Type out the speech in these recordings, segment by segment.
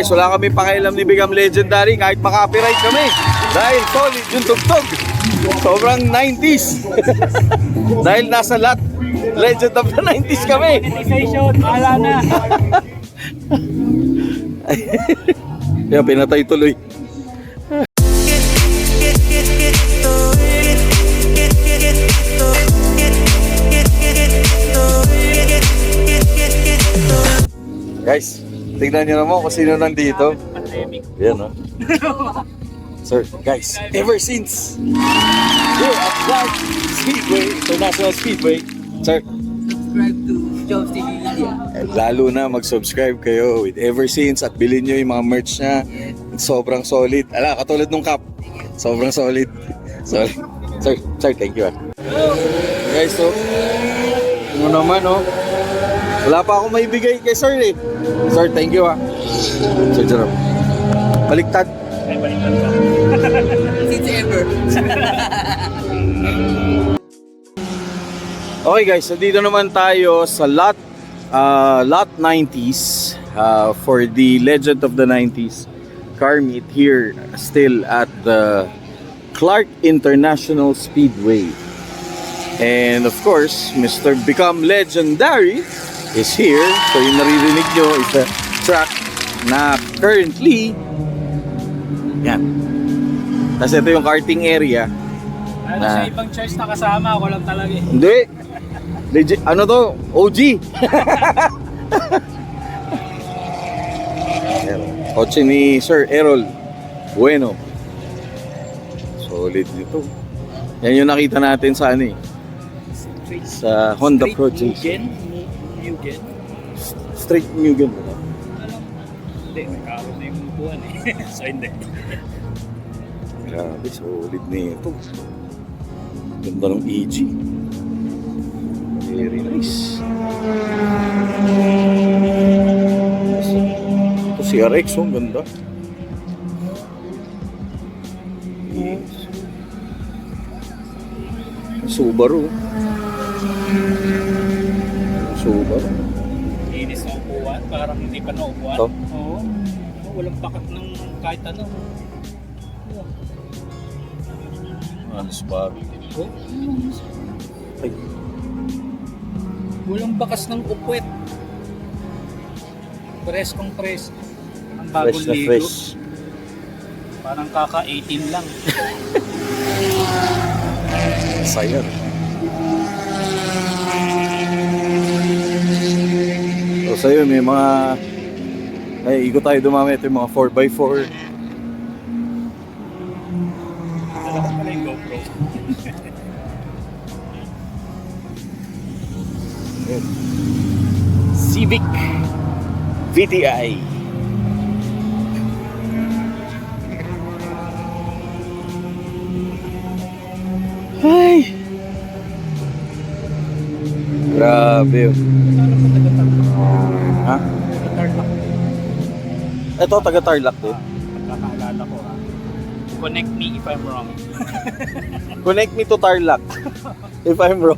Guys, wala kami pakialam ni Become Legendary kahit maka-copyright kami. Dahil solid yung tugtog. Sobrang 90s. Dahil nasa lot Legend of the 90s kami. Monetization, wala na. Kaya pinatay tuloy. Guys, tignan nyo naman kung sino nandito. Yan, no? Sir, guys, ever since here at Clark Speedway, International Speedway, sir, Subscribe to Jobs TV Media. lalo na mag-subscribe kayo with ever since at bilhin nyo yung mga merch niya. Sobrang solid. Ala, katulad nung cup. Sobrang solid. Solid. Sir, thank you. Guys, so, ano naman, oh. Wala pa akong maibigay kay sir, eh. Sir, thank you, Sir Jerome. Baliktad. Ay, balikan ka. Since ever. Okay guys, so dito naman tayo sa lot 90s for the Legend of the 90s car meet here still at the Clark International Speedway. And of course, Mr. Become Legendary is here. So yung naririnig nyo is a track na currently yan. Tapos ito yung karting area. Ano sa ibang choice na kasama, ako lang talaga eh. Hindi. Legit, ano to? OG. Kotse ni Sir Errol Bueno. Solid nito. Yan yung nakita natin sa ano eh. Sa Honda Project. Mugen? Straight Mugen. Hindi, may karoon na yung buwan eh. So hindi. Grabe, solid nito. Ganda ng EG. Very nice. Ito si RX, oh, ganda. Yes. Subaru. Subaru. Inis na upuan, parang hindi pa naupuan. Ito? Oo. Walang bakat ng kahit ano. Subaru. Oh? Ay. Walang bakas ng upwet. Preskong presko. Ang bagong Fresh na ligo. fresh. Parang kaka-18 lang. Sayang. So sa'yo may mga ikot tayo dumami. Ito yung mga 4x4. Dala ko pala yung GoPro. Civic VTI. Ay. Grabe. Ha? Tarlac. Ito taga Tarlac din. Pagkakaalala ko ha. Connect me if I'm wrong. Connect me to Tarlac. If I'm wrong.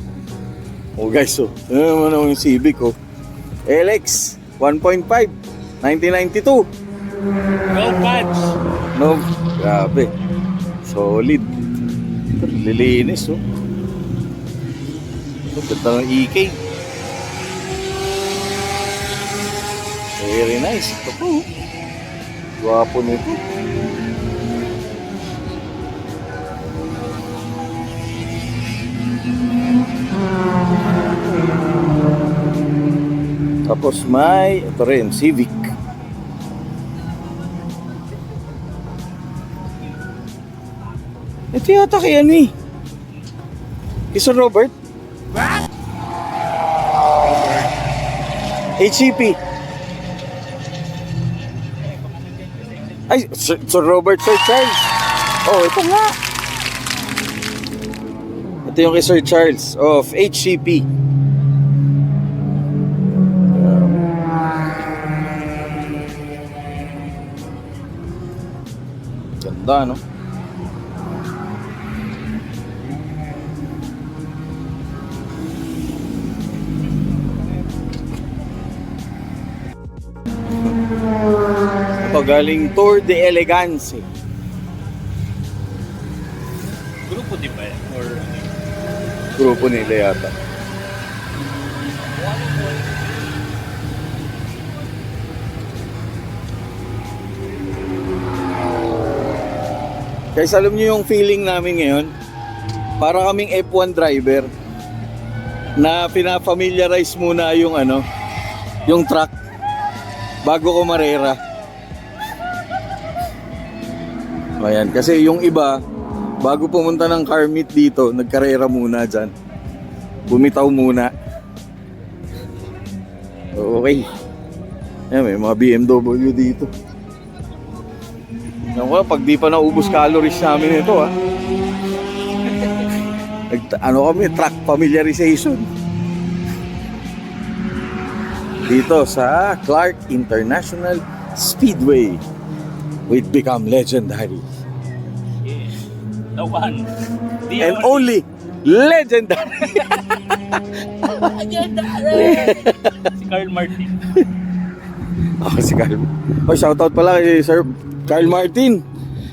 Oh guys, oh. Ano naman yung Civic, oh. LX 1.5 1992. Go Patch! No, grabe. Solid. Lilinis, oh. Ganda ng EK. Very nice. Ito po. Gwapo nito. Tapos may, ito rin, Civic. Ito yata kay ano eh. Kay Sir Robert. HCP. Ay, Sir Robert, Sir Charles. Oh, ito nga. Ito yung kay Sir Charles of HCP. Ganda, no? Ito, galing Tour de Elegance. Grupo di ba yan? Or ano yun? Grupo nila yata. Guys, alam niyo yung feeling namin ngayon? Para kaming F1 driver na pinafamiliarize muna yung ano, yung truck bago kumarera. Ayan, kasi yung iba bago pumunta ng car meet dito, nagkarera muna dyan. Bumitaw muna. Okay. Ayan, may mga BMW dito. Naku, pag di pa naubos calories namin ito ano kami, track familiarization. Dito sa Clark International Speedway. We've become legendary. Yeah. The one. The And only legendary. Si Carl Martin. Ako si Carl. Oh, shoutout pala kay Sir Carl Martin.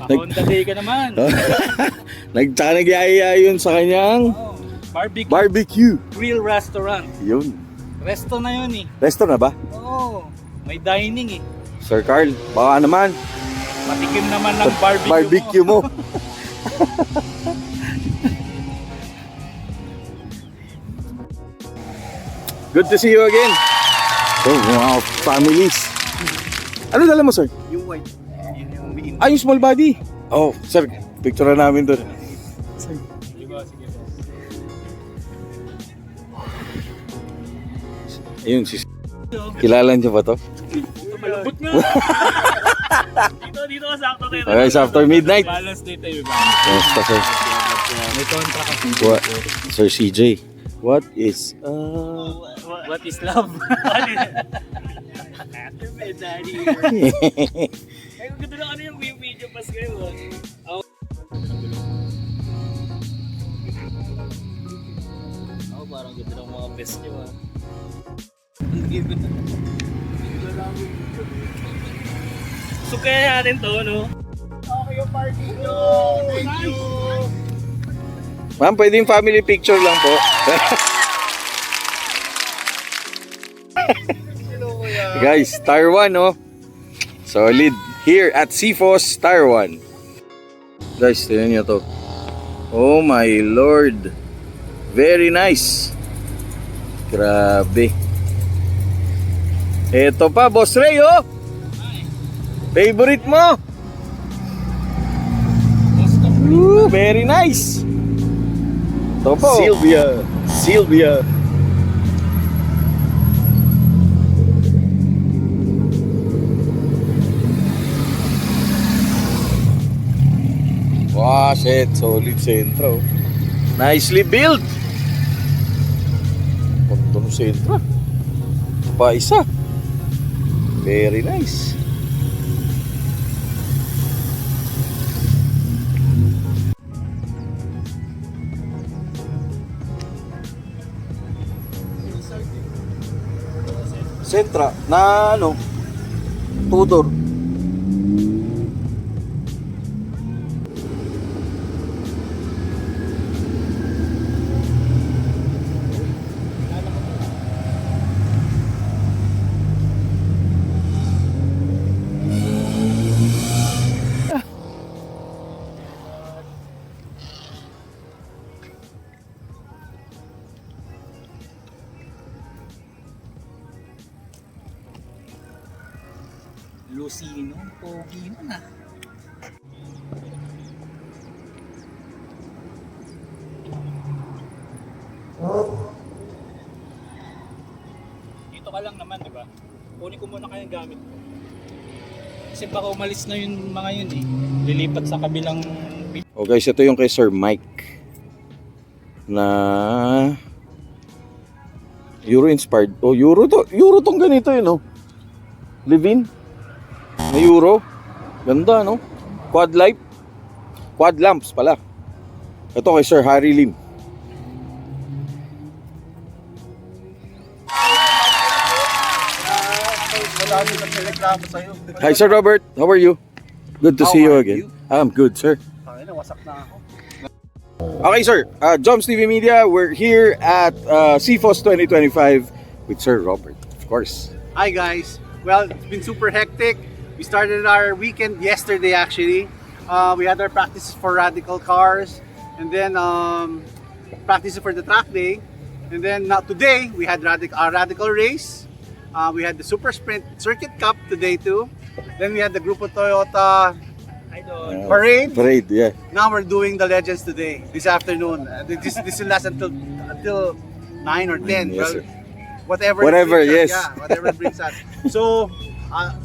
Pa-Honda Day ka naman. Tsaka nagyayaya yun sa kanyang Oh, barbecue. barbecue. Grill restaurant. Yun. Resto na yun eh. Resto na ba? Oo. May dining eh. Sir Carl, baka naman. Matikim naman ng Barbecue mo. Good to see you again. So, mga families. Ano dala mo, sir? Yung white. Yun yung main. Yung small body. Oh, sir, picture na namin doon. Sige ba? Sige ba? Ayun, kilala niyo ba to? Malambot nga. Dito ka sakto tayo. Okay, it's after midnight. Balance day tayo. Basta, sir. May kontra kasi. What? Sir CJ, what is, What is love? Daddy. Ay, kung ganda lang ano yung video pas kayo. Ako parang ganda ng mga best nyo ah. So kaya natin to, no? Okay yung party nyo! Thank you! ma'am, pwedeng family picture lang po. Guys, Star 1, oh. Solid. Here at CFOS Star 1. Guys, tingnan nyo to. Oh my lord. Very nice. Grabe. Eto pa, Boss Ray, oh. Favorite mo. Ooh, very nice. Ito po. Sylvia. Wow, shit. Solid sentro. Nicely built. Ganda ng sentro. Pa isa. Very nice. Sentra na ano? Tudor. Lucino, pogi na. Dito ka lang naman, di ba? Kunin ko muna kayang gamit ko. Kasi baka umalis na yung mga yun eh. Lilipat sa kabilang... Oh guys, ito yung kay Sir Mike na Euro inspired. Oh, Euro to. Euro tong ganito yun, oh. Livin na Euro. Ganda, no? Quad light. Quad lamps pala. Ito kay Sir Harry Lim. dami na nireklamo sa'yo. Hi, Sir Robert. How are you? Good to How see you are again. you? I'm good, sir. Tangina, wasak na ako. Okay, sir. Joms TV Media, we're here at CFOS 2025 with Sir Robert, of course. Hi guys. Well, it's been super hectic. We started our weekend yesterday actually. We had our practices for radical cars and then practices for the track day. And then today we had radical race. We had the Super Sprint Circuit Cup today too. Then we had the Grupo Toyota Parade. Yeah. Now we're doing the Legends today, this afternoon. This will last until 9 or 10. Yes, Well, sir. whatever Whatever, it brings us, yes. yeah, whatever it brings us. So,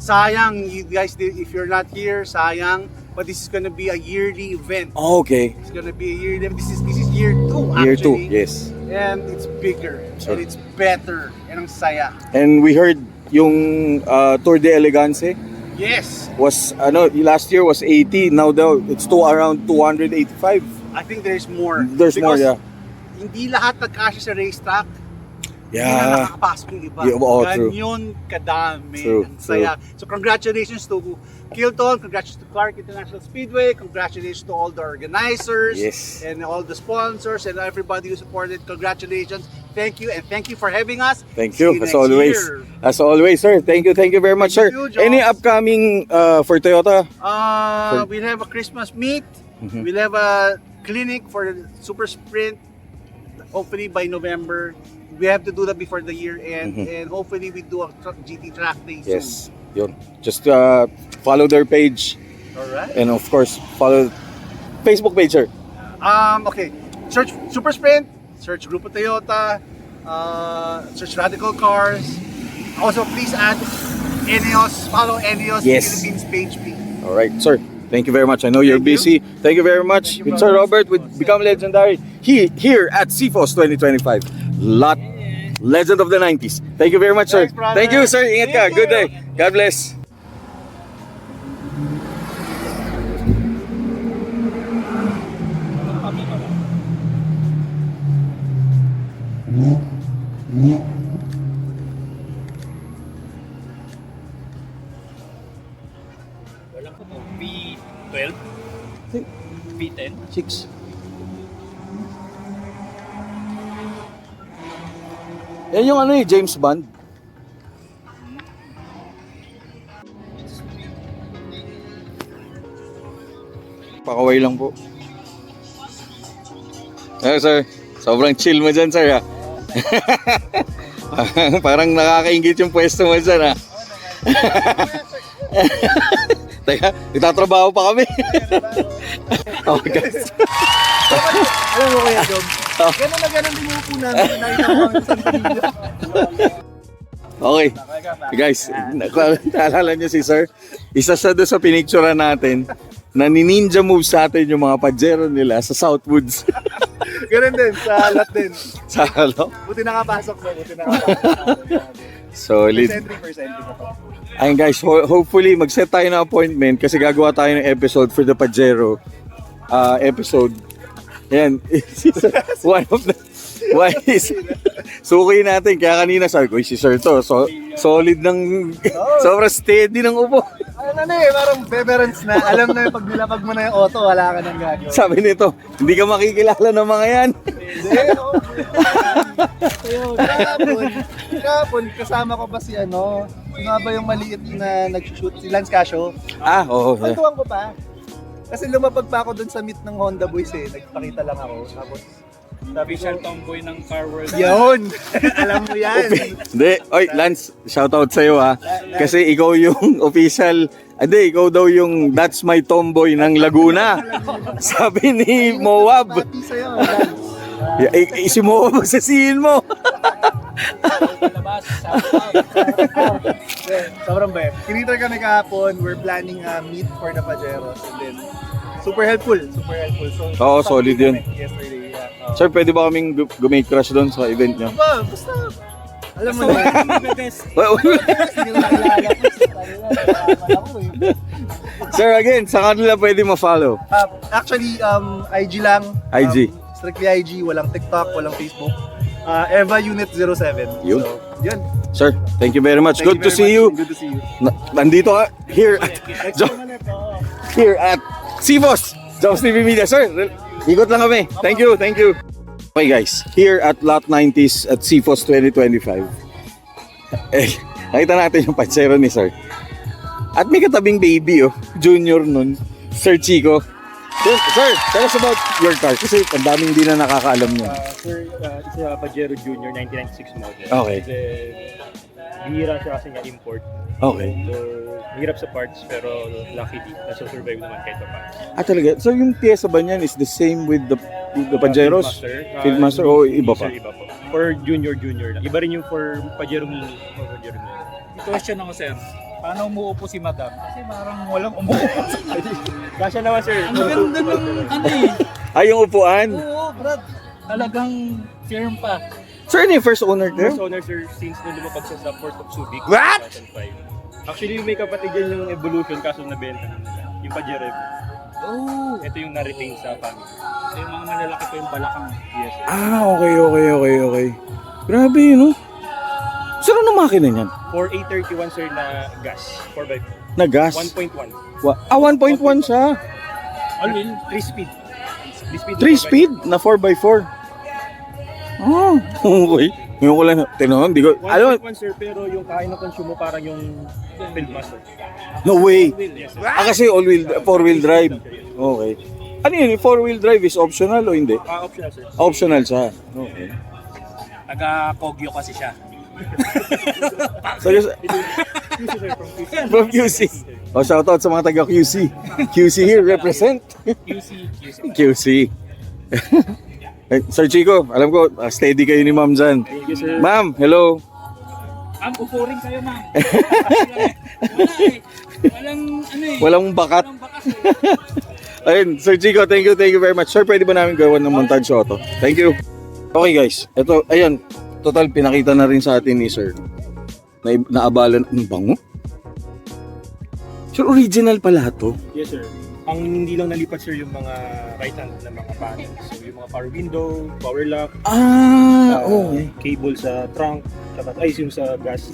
sayang, you guys, if you're not here, sayang. But this is gonna be a yearly event. Okay. It's gonna be a yearly event. This is year 2 Year actually. 2, yes. And it's bigger. Sure. And it's better. And ang saya. And we heard yung Tour de Elegance Yes. was, last year was 80. Now it's around 285. I think there's more. There's more, Because yeah. Hindi lahat nagkasya sa racetrack. Hindi na Yeah. nakakapasok yung iba. Yeah, oo, true. Ganyan kadami. True, Ang saya. So congratulations to Kilton, congratulations to Clark International Speedway, congratulations to all the organizers, Yes. and all the sponsors, and everybody who supported. Congratulations. Thank you, and thank you for having us. Thank See you, next as always. year. As always, sir. Thank you very much, sir. Thank you, Jones. Any upcoming for Toyota? We'll have a Christmas meet. Mhm. We'll have a clinic for the Super Sprint. Hopefully by November. We have to do that before the year end, Mhm. and hopefully we do a GT track day soon. Yes. Yun. Just follow their page All right. and of course follow Facebook page, sir. Okay. Search Super Sprint. Search Grupo Toyota. Search Radical Cars. Also, please add Eneos. Follow Eneos Yes. Philippines page. Please. All right, sir. Thank you very much. I know you're Thank you. busy. Thank you very much. Thank you, With Sir brother. Robert with Become Legendary here at CFOS 2025. Legend of the 90s. Thank you very much, sir. Thanks, brother. Thank you, sir. Ingat ka. Thank Good you. day. God bless. Walang po V12? V10? 6. Yan yung James Bond. Pakaway lang po. Sir. Sobrang chill mo dyan, sir, ha? Parang nakakaingit yung pwesto mo dyan, ha? Teka, nagtatrabaho pa kami. Oh, guys. Alam mo kaya, Dom? Ganun na ganun din upo namin. Nakita ko kami sa video. Okay. Guys, naalala niyo si sir? Isa siya doon sa pinicturean natin na ni-ninja move sa atin yung mga pajero nila sa Southwoods. Ganun din, sa lot din. Sa ano? Buti nakapasok mo, buti nakapasok. Solid. Percent ko pa. Ayun guys, hopefully mag-set tayo ng appointment kasi gagawa tayo ng episode for the Pajero episode. Yan. One of the... Why is... Suki natin. Kaya kanina sabi ko, si sir to. So, solid ng... sobrang steady ng upo. Ano na parang veterans na. Alam na yung pag nilapag mo na yung auto, wala ka nang gagawin. Sabi nito, hindi ka makikilala ng mga yan. Hindi, Ayun, kahapon, kasama ko ba si ano, sino nga ba yung maliit na nag-shoot, si Lance Casio? Oo. Pagtuwang ko pa. Kasi lumapag pa ako dun sa meet ng Honda Boys nagpakita lang ako. Tapos, sabi Official ko, tomboy ng Car World. yun! Alam mo yan! Hindi. Oy, Lance, shoutout sa'yo ha. Kasi ikaw yung official, ikaw daw yung That's My Tomboy ng Laguna. Sabi ni Moab. Pati sa'yo, Lance. Si Moab, sasihin mo. Palabas, Sobrang ba? Kinita kami kahapon, we're planning a meet for the Pajeros. And then, super helpful. So, Oo, solid yun. Yesterday, yeah. Sir, pwede ba kaming gumake crush doon sa event niyo? Ba, basta, alam mo na. Hindi ko nakilala ko. Sir, again, sa kanila pwede ma-follow. Actually, IG lang. IG. Strictly IG, walang TikTok, walang Facebook. Eva Unit 07. Yun. So, yun. Sir, thank you very much. Thank Good to very see much. you. Good to see you. Nandito ka here at here at Sivos, Jobs TV Media. Sir, ikot lang kami. Thank you, thank you. Okay guys, here at Lot 90s at Sivos 2025. Eh, nakita natin yung Pajero ni Sir. At may katabing baby, junior nun, Sir Chico. Sir, tell us about your car kasi ang daming hindi na nakakaalam niya. Sir, it's a Pajero Junior 1996 model. Okay. Bihira siya kasi nga import. Okay. So, mahirap sa parts pero luckily, nasa-survive naman kahit pa. Talaga? So yung pyesa ba niyan is the same with the Pajeros? Fieldmaster o iba pa? Sir, iba po. For Junior lang. Iba rin yung for Pajero Mini. For Pajero Mini. Question ako, sir. Paano umuupo si madam? Kasi parang walang umuupo sa kanya. Kasya naman sir. Ang ganda ng ano eh. Ay, yung upuan? Oo, Brad. Talagang firm pa. Sir, ano yung first owner there? First owner sir, since nung lumapag siya sa Port of Subic. What? 2005. Actually, yung may kapatid yan yung Evolution kaso nabenta na nila. Yung Pajero. Oh. Ito yung na-retain sa family. So yung mga malalaki pa yung balakang. Yes sir. Okay. Grabe yun, no? Sir, ano makina niyan? For A31 sir na gas. 4x4. Na gas? 1.1. 1.1 siya. All in 3 speed. 3 speed na 4x4. Oh, okay. Ngayon ko lang, tinanong, di ko, 1.1 sir, pero yung kaya na consume mo parang yung Fieldmaster. no way. Yes sir. Kasi four-wheel drive. Okay. Ano yun, four-wheel drive is optional o hindi? Optional sir. Optional siya. Okay. Taga-Kogyo kasi siya. So, QC sir, from QC. from QC. Oh, shout out sa mga taga QC. QC here, represent. QC. Eh, Sir Chico, alam ko, steady kayo ni Ma'am dyan. Thank you sir. Ma'am, hello. Ma'am, upo rin kayo, ma'am. Wala eh. Walang ano eh. Walang bakat. Walang bakas eh. Ayun, Sir Chico, thank you very much. Sir, pwede ba namin gawan ng montage auto? Thank you. Okay guys, ito, ayan, total pinakita na rin sa atin ni Sir. Naabalan, ang bango? Sir, original pala to. Yes sir. Ang hindi lang nalipat sir yung mga right hand na mga panels. So yung mga power window, power lock, Okay. cable sa trunk, tsaka yung sa gas,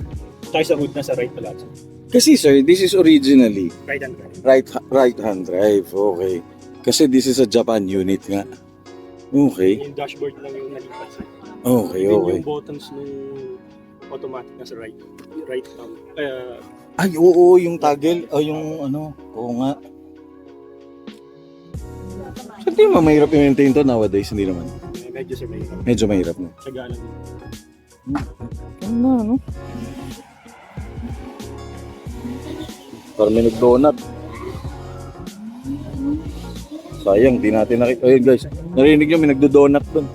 tsaka sa hood na sa right pala. So, Kasi sir, this is originally right hand drive. right hand drive. Okay. Kasi this is a Japan unit nga. Okay. Yung dashboard lang yung nalipat sir. Okay. Yung buttons ng automatic na sa right Ay, oo, yung toggle, o yung ano, oo nga. Sir, di ba mahirap i-maintain to nowadays? Hindi naman. medyo sir may Medyo mahirap na. tsaga lang. Ano na, no? Parang may nag-donut. Sayang, di natin nakita. Ayun guys, narinig nyo, may nagdo-donut doon.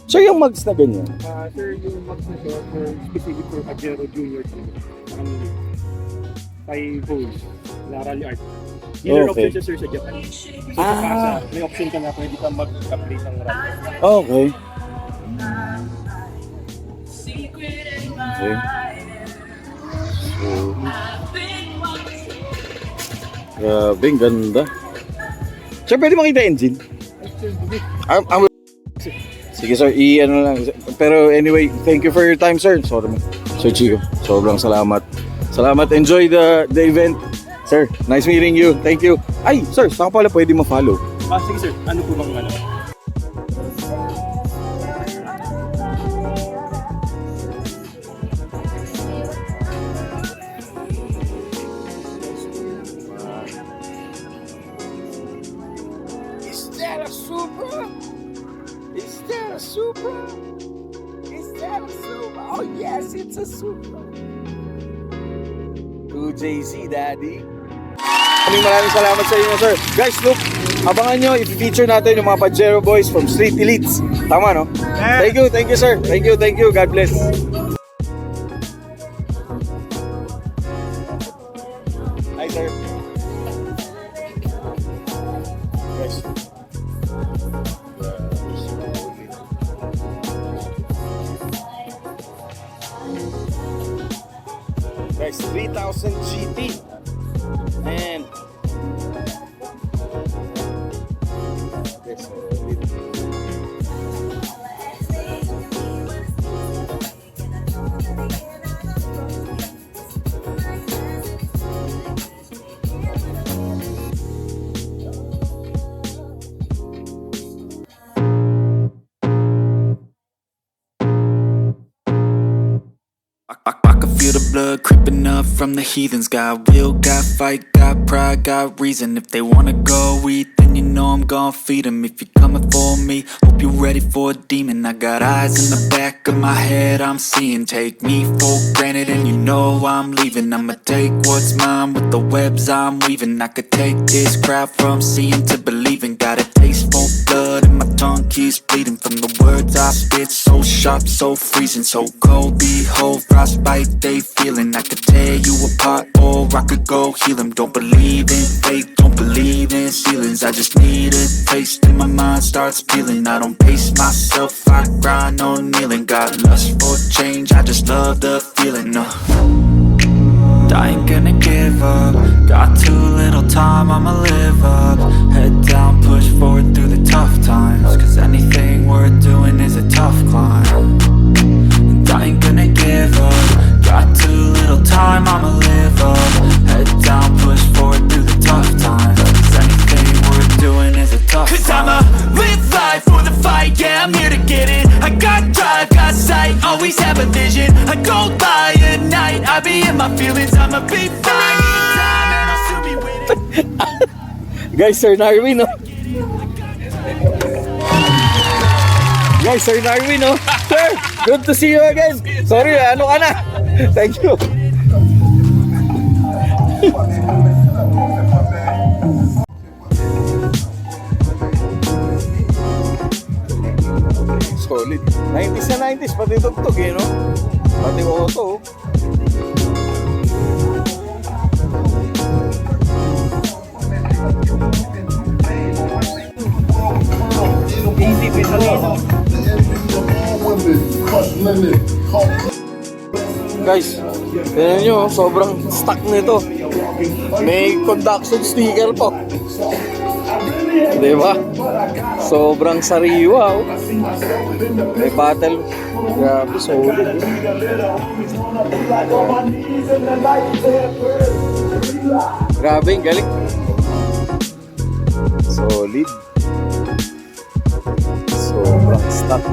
Sir, yung mugs na ganyan. Sir, yung max na siya for specific for Pajero Junior ano 5 holes na rally art. Dealer Okay. option siya sir sa Japan. So may option ka na pwede ka mag-upgrade ng rally art. Okay. Okay. So, grabe, ang ganda. Sir, pwede makita engine? Sige sir, i-ano lang. Pero anyway, thank you for your time sir. Sorry man. Sir Chico, sobrang salamat. Salamat, enjoy the event. Sir, nice meeting you. Thank you. Ay, sir, saan pala pwede ma-follow? Sige sir, ano po bang ano? Is that a Supra? Is that a Supra? Is that a Supra? Oh yes, it's a Supra. 2JZ, Daddy. Maraming salamat sa inyo, sir. Guys, look, abangan nyo, i-feature natin yung mga Pajero boys from Street Elites. Tama, no? Thank you, sir. Thank you. God bless. Hi, sir. Guys. Guys, 3000 GT. And up from the heathens. Got will, got fight, got pride, got reason. If they wanna go eat, then you know I'm gon' feed them. If you're coming for me, hope you're ready for a demon. I got eyes in the back of my head, I'm seeing. Take me for granted and you know I'm leaving. I'ma take what's mine with the webs I'm weaving. I could take this crowd from seeing to believing. Got a taste for blood and my tongue keeps bleeding. From the words I spit, so sharp, so freezing. So cold, behold, frostbite they feeling. I could tear you apart or I could go heal them. Don't believe in fate, don't believe in ceilings. I just need a taste and my mind starts peeling. I don't pace myself, I grind on kneeling. Got lust for change, I just love the feeling. I ain't gonna give up. Got too little time, I'ma live up. Head down, push forward through the tough times. Cause anything worth doing is a tough climb. And I ain't gonna give up. Got too little time, I'ma live up. Head down, push forward through the tough times. Cause anything worth doing is a tough climb. Cause I'ma live life for the fight, yeah, I'm here to get it. I got drive, got sight, always have a vision. I go by at night, I be in my feelings. I'ma be fine, need time, and I'll soon be winning. Guys, Sir Narwin, no? Guys, Sir Narwin, no? Sir, good to see you again. Sorry, ano ka na? Thank you. Solid. 90s na 90s, pati tugtog eh, no? Pati auto. Guys, tignan nyo, sobrang stock nito. May conduction sticker po. Diba? Sobrang sariwa. Oh. May battle. Grabe, solid. Grabe, ang galing. Solid. Sobrang stock.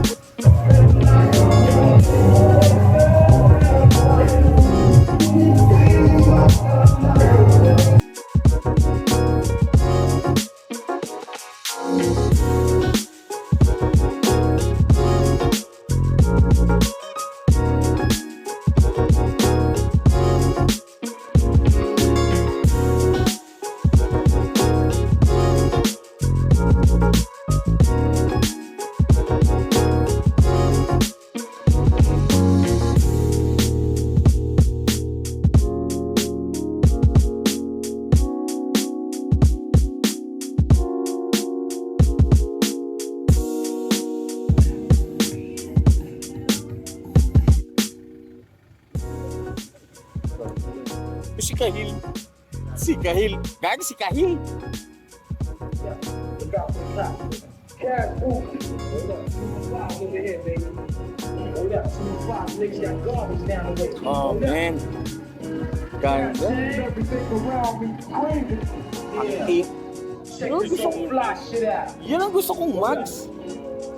Si Kahil. Si Kahil. Gago si Kahil. Oh man. Ganda. Active. Yan ang gusto kong mags.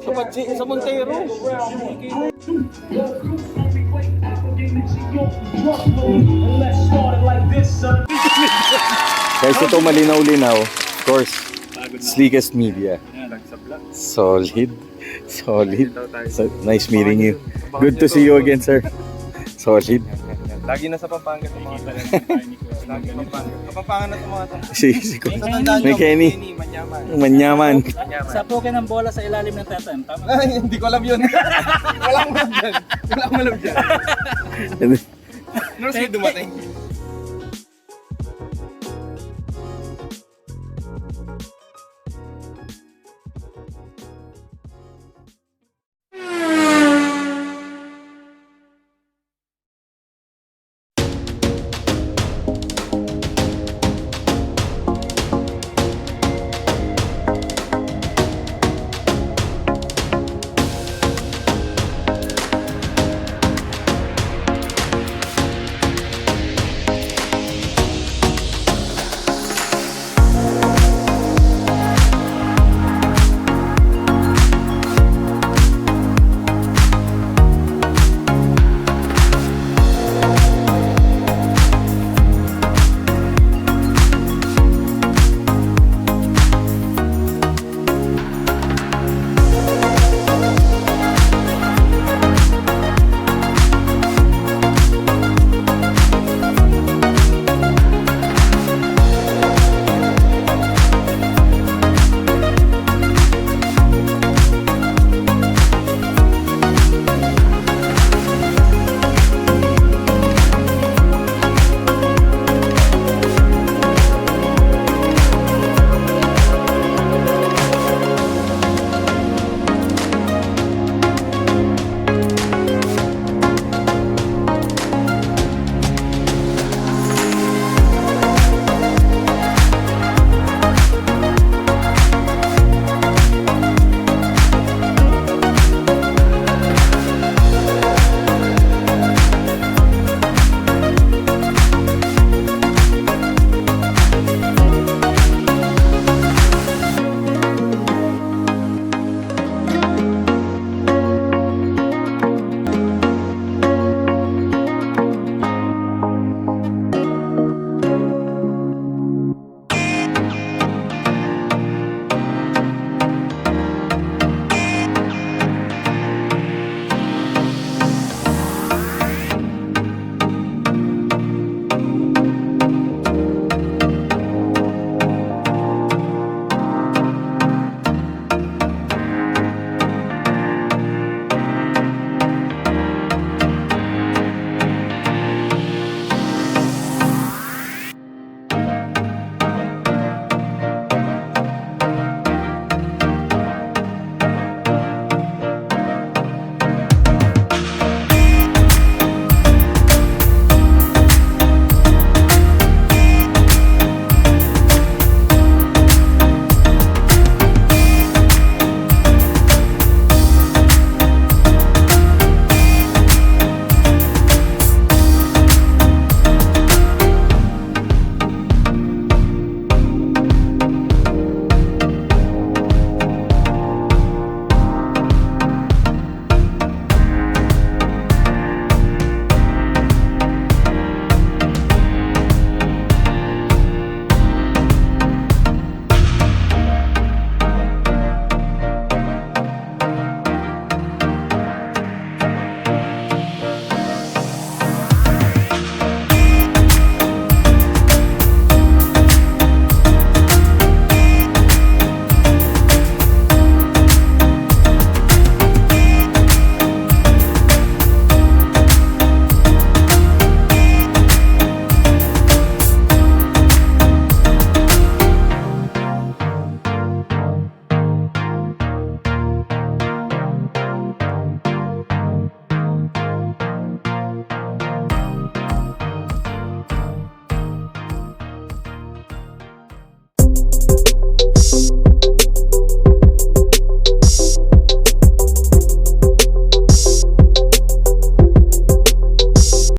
Sa Montero. Guys, ito malinaw-linaw. Of course, Sleekest Media. Solid. Solid. So, nice meeting you. Good to see you again, sir. Solid. Lagi na sa Pampanga ng mga talent. Lagi Pampanga na sa mga talent. Si May Kenny. Manyaman. Sa poke ng bola sa ilalim ng tatam. Tama? Ay, hindi ko alam yun. Walang alam dyan. Walang alam dyan. Nung sila dumating.